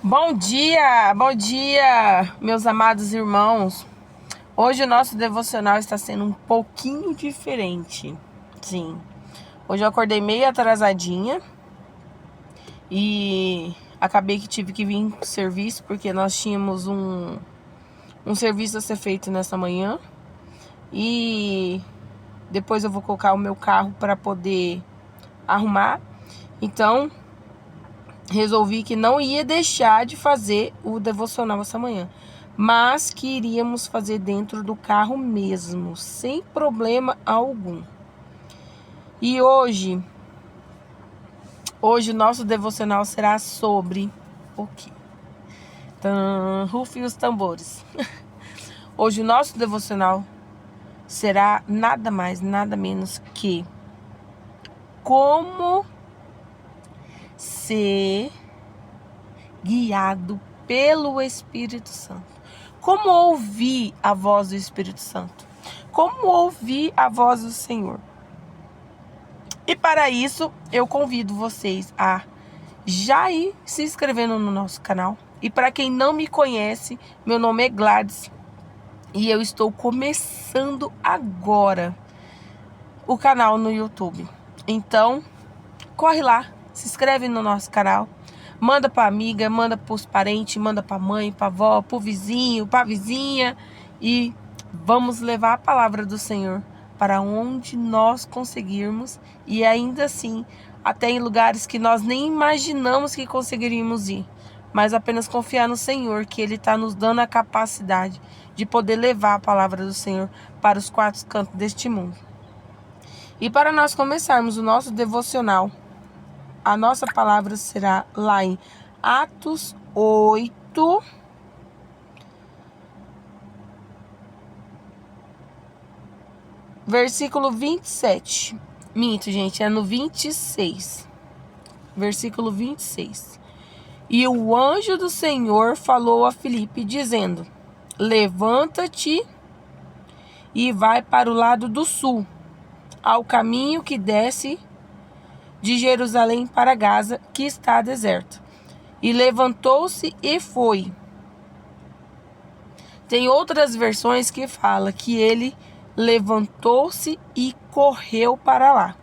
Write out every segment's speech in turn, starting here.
Bom dia, meus amados irmãos. Hoje o nosso devocional está sendo um pouquinho diferente. Sim, hoje eu acordei meio atrasadinha e acabei que tive que vir pro serviço porque nós tínhamos um serviço a ser feito nessa manhã. E depois eu vou colocar o meu carro para poder arrumar. Então, resolvi que não ia deixar de fazer o devocional essa manhã, mas que iríamos fazer dentro do carro mesmo, sem problema algum. E hoje o nosso devocional será sobre o quê? Rufem os tambores. Hoje o nosso devocional será nada mais, nada menos que como ser guiado pelo Espírito Santo. Como ouvir a voz do Espírito Santo? Como ouvir a voz do Senhor? E para isso, eu convido vocês a já ir se inscrevendo no nosso canal. E para quem não me conhece, meu nome é Gladys e eu estou começando agora o canal no YouTube. Então, corre lá, se inscreve no nosso canal. Manda para amiga, manda para os parentes, manda para mãe, para avó, para o vizinho, para a vizinha. E vamos levar a palavra do Senhor para onde nós conseguirmos. E ainda assim, até em lugares que nós nem imaginamos que conseguiríamos ir. Mas apenas confiar no Senhor, que Ele está nos dando a capacidade de poder levar a palavra do Senhor para os quatro cantos deste mundo. E para nós começarmos o nosso devocional, a nossa palavra será lá em Atos 8, versículo 27. Minto, gente, é no 26. Versículo 26. E o anjo do Senhor falou a Filipe, dizendo: levanta-te e vai para o lado do sul, ao caminho que desce de Jerusalém para Gaza, que está deserto. E levantou-se e foi. Tem outras versões que fala que ele levantou-se e correu para lá.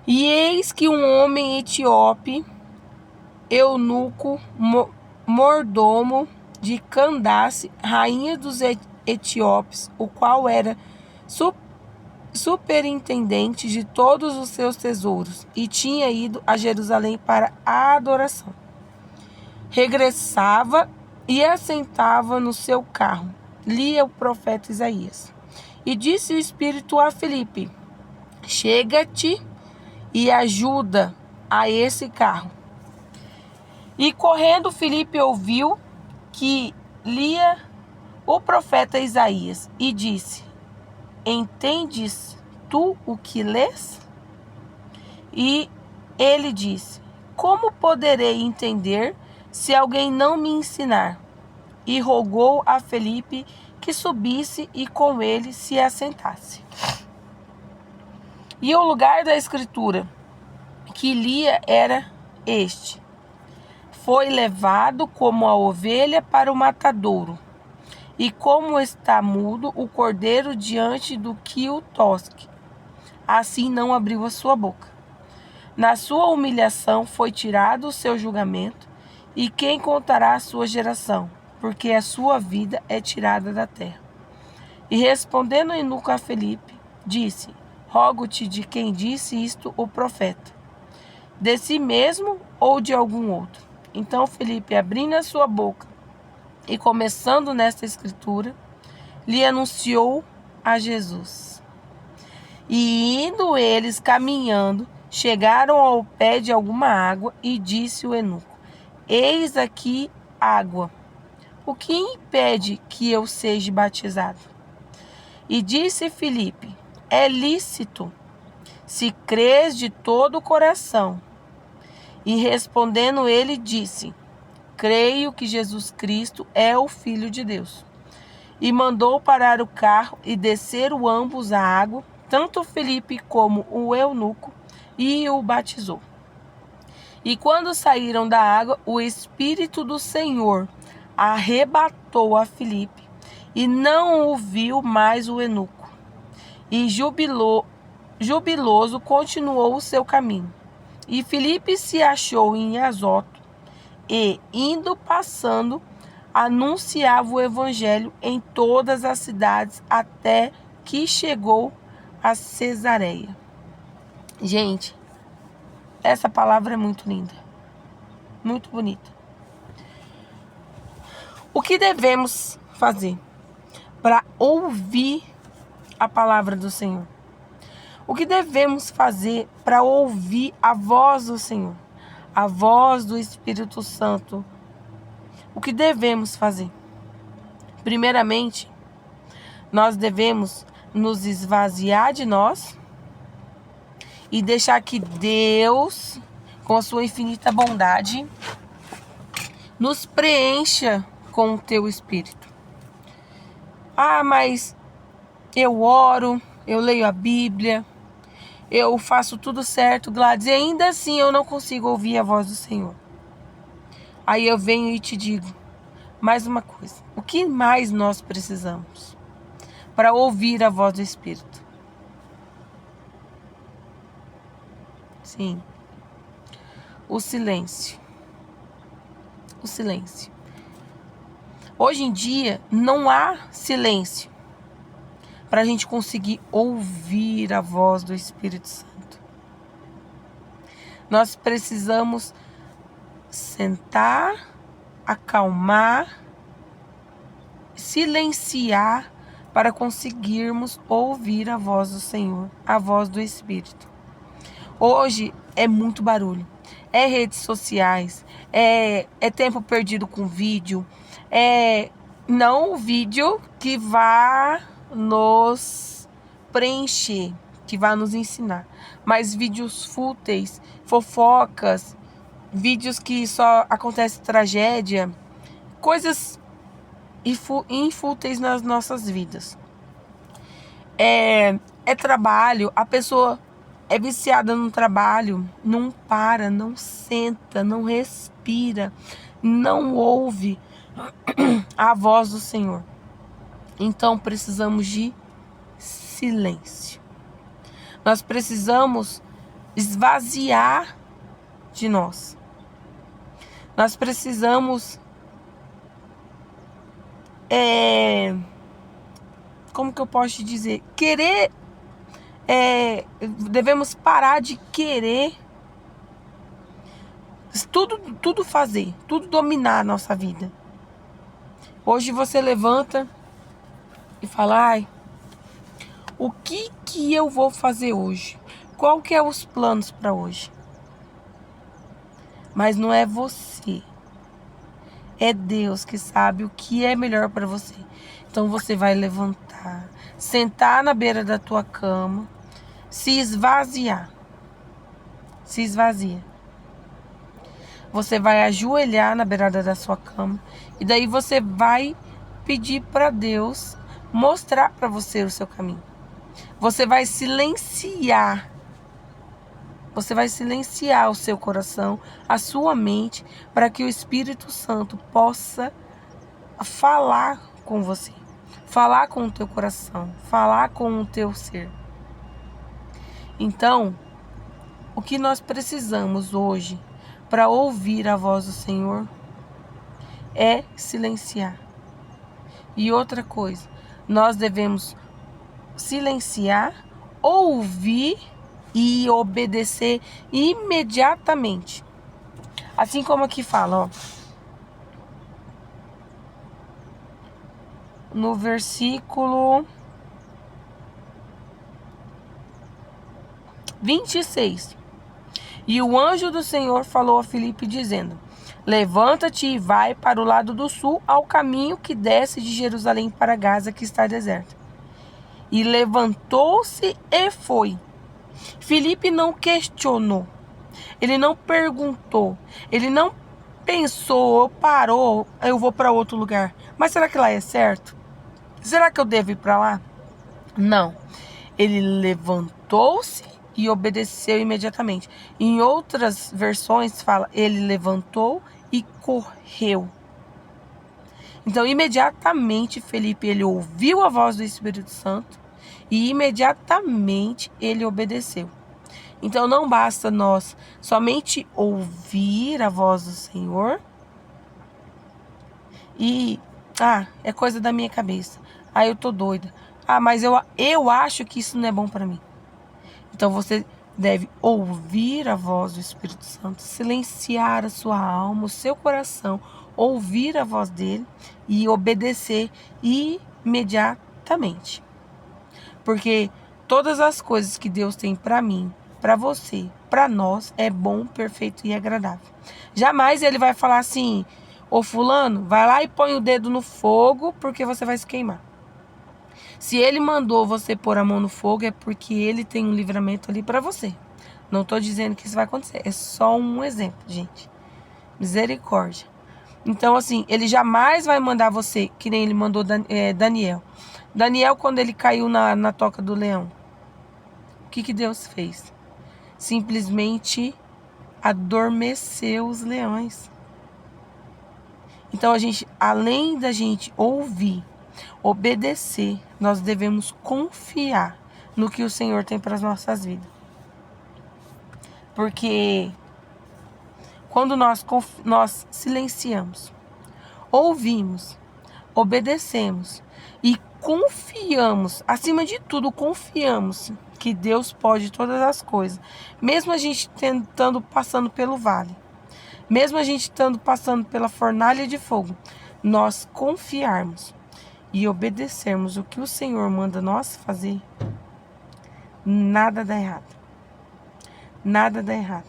E eis que um homem etíope, eunuco, mordomo de Candace, rainha dos etíopes, o qual era superintendente de todos os seus tesouros, e tinha ido a Jerusalém para a adoração. Regressava e assentava no seu carro, lia o profeta Isaías. E disse o Espírito a Filipe: chega-te e ajuda a esse carro. E correndo Filipe ouviu que lia o profeta Isaías e disse: entendes tu o que lês? E ele disse: como poderei entender se alguém não me ensinar? E rogou a Filipe que subisse e com ele se assentasse. E o lugar da escritura que lia era este: foi levado como a ovelha para o matadouro, e como está mudo o cordeiro diante do que o tosque, assim não abriu a sua boca. Na sua humilhação foi tirado o seu julgamento, e quem contará a sua geração? Porque a sua vida é tirada da terra. E respondendo eunuco a Filipe, disse: rogo-te de quem disse isto o profeta, de si mesmo ou de algum outro? Então Filipe, abrindo a sua boca e começando nesta escritura, lhe anunciou a Jesus. E indo eles caminhando, chegaram ao pé de alguma água, e disse o eunuco: eis aqui água. O que impede que eu seja batizado? E disse Filipe: é lícito, se crês de todo o coração. E respondendo ele, disse: creio que Jesus Cristo é o Filho de Deus. E mandou parar o carro e desceram ambos a água, tanto Filipe como o eunuco, e o batizou. E quando saíram da água, o Espírito do Senhor arrebatou a Filipe, e não o viu mais o eunuco. E jubiloso continuou o seu caminho. E Filipe se achou em Azoto, e, indo passando, anunciava o evangelho em todas as cidades, até que chegou a Cesareia. Gente, essa palavra é muito linda, muito bonita. O que devemos fazer para ouvir a palavra do Senhor? O que devemos fazer para ouvir a voz do Senhor? A voz do Espírito Santo. O que devemos fazer? Primeiramente, nós devemos nos esvaziar de nós e deixar que Deus, com a sua infinita bondade, nos preencha com o teu Espírito. Ah, mas eu oro, eu leio a Bíblia, eu faço tudo certo, Gladys, e ainda assim eu não consigo ouvir a voz do Senhor. Aí eu venho e te digo mais uma coisa. O que mais nós precisamos para ouvir a voz do Espírito? Sim. O silêncio. O silêncio. Hoje em dia não há silêncio para a gente conseguir ouvir a voz do Espírito Santo. Nós precisamos sentar, acalmar, silenciar para conseguirmos ouvir a voz do Senhor, a voz do Espírito. Hoje é muito barulho, é redes sociais, é tempo perdido com vídeo, não o vídeo que vá nos preencher, que vá nos ensinar, mas vídeos fúteis, fofocas, vídeos que só acontece tragédia, coisas infúteis nas nossas vidas. É trabalho, a pessoa é viciada no trabalho, não para, não senta, não respira, não ouve a voz do Senhor. Então precisamos de silêncio. Nós precisamos esvaziar de nós. Nós precisamos como que eu posso te dizer? Querer, devemos parar de querer tudo fazer, tudo dominar a nossa vida. Hoje você levanta e fala, ai, o que eu vou fazer hoje? Qual que é os planos para hoje? Mas não é você. É Deus que sabe o que é melhor para você. Então você vai levantar, sentar na beira da tua cama, se esvaziar. Se esvazia. Você vai ajoelhar na beirada da sua cama e daí você vai pedir para Deus mostrar para você o seu caminho. Você vai silenciar. Você vai silenciar o seu coração, a sua mente, para que o Espírito Santo possa falar com você, falar com o teu coração, falar com o teu ser. Então, o que nós precisamos hoje para ouvir a voz do Senhor é silenciar. E outra coisa, nós devemos silenciar, ouvir e obedecer imediatamente. Assim como aqui fala, ó, no versículo 26. E o anjo do Senhor falou a Filipe dizendo, levanta-te e vai para o lado do sul, ao caminho que desce de Jerusalém para Gaza, que está deserta. E levantou-se e foi. Filipe não questionou, ele não perguntou, ele não pensou, ou parou, eu vou para outro lugar. Mas será que lá é certo? Será que eu devo ir para lá? Não. Ele levantou-se e obedeceu imediatamente. Em outras versões fala, ele levantou e correu. Então, imediatamente, Felipe, ele ouviu a voz do Espírito Santo e imediatamente ele obedeceu. Então, não basta nós somente ouvir a voz do Senhor e, é coisa da minha cabeça. Eu tô doida. Mas eu acho que isso não é bom para mim. Então, você deve ouvir a voz do Espírito Santo, silenciar a sua alma, o seu coração, ouvir a voz dele e obedecer imediatamente. Porque todas as coisas que Deus tem para mim, para você, para nós, é bom, perfeito e agradável. Jamais ele vai falar assim, ô fulano, vai lá e põe o dedo no fogo porque você vai se queimar. Se ele mandou você pôr a mão no fogo, é porque ele tem um livramento ali para você. Não estou dizendo que isso vai acontecer. É só um exemplo, gente. Misericórdia. Então, assim, ele jamais vai mandar você, que nem ele mandou Daniel. Daniel, quando ele caiu na toca do leão, o que Deus fez? Simplesmente adormeceu os leões. Então, além da gente ouvir, obedecer, nós devemos confiar no que o Senhor tem para as nossas vidas. Porque quando nós silenciamos, ouvimos, obedecemos e confiamos, acima de tudo, confiamos que Deus pode todas as coisas, mesmo a gente passando pelo vale, mesmo a gente estando passando pela fornalha de fogo, nós confiarmos e obedecermos o que o Senhor manda nós fazer, nada dá errado. Nada dá errado.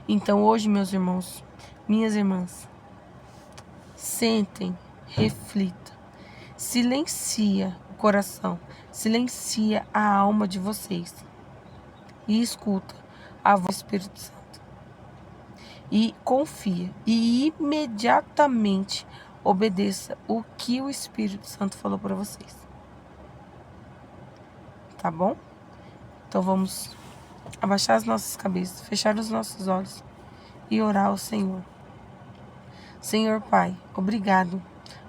Então hoje, meus irmãos, minhas irmãs, sentem, reflitam, silencia o coração, silencia a alma de vocês e escuta a voz do Espírito Santo. E confia e imediatamente obedeça o que o Espírito Santo falou para vocês. Tá bom? Então vamos abaixar as nossas cabeças, fechar os nossos olhos e orar ao Senhor. Senhor Pai, obrigado.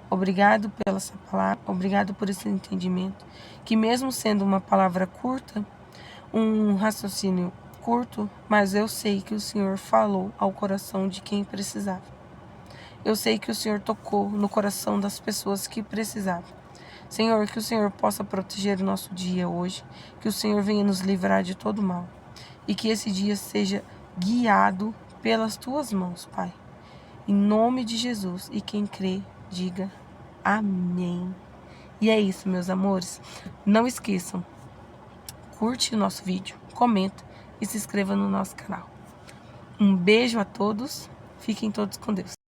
Obrigado pela essa palavra, obrigado por esse entendimento, que mesmo sendo uma palavra curta, um raciocínio curto, mas eu sei que o Senhor falou ao coração de quem precisava. Eu sei que o Senhor tocou no coração das pessoas que precisavam. Senhor, que o Senhor possa proteger o nosso dia hoje, que o Senhor venha nos livrar de todo mal e que esse dia seja guiado pelas Tuas mãos, Pai. Em nome de Jesus, e quem crê, diga amém. E é isso, meus amores. Não esqueçam, curte o nosso vídeo, comenta e se inscreva no nosso canal. Um beijo a todos, fiquem todos com Deus.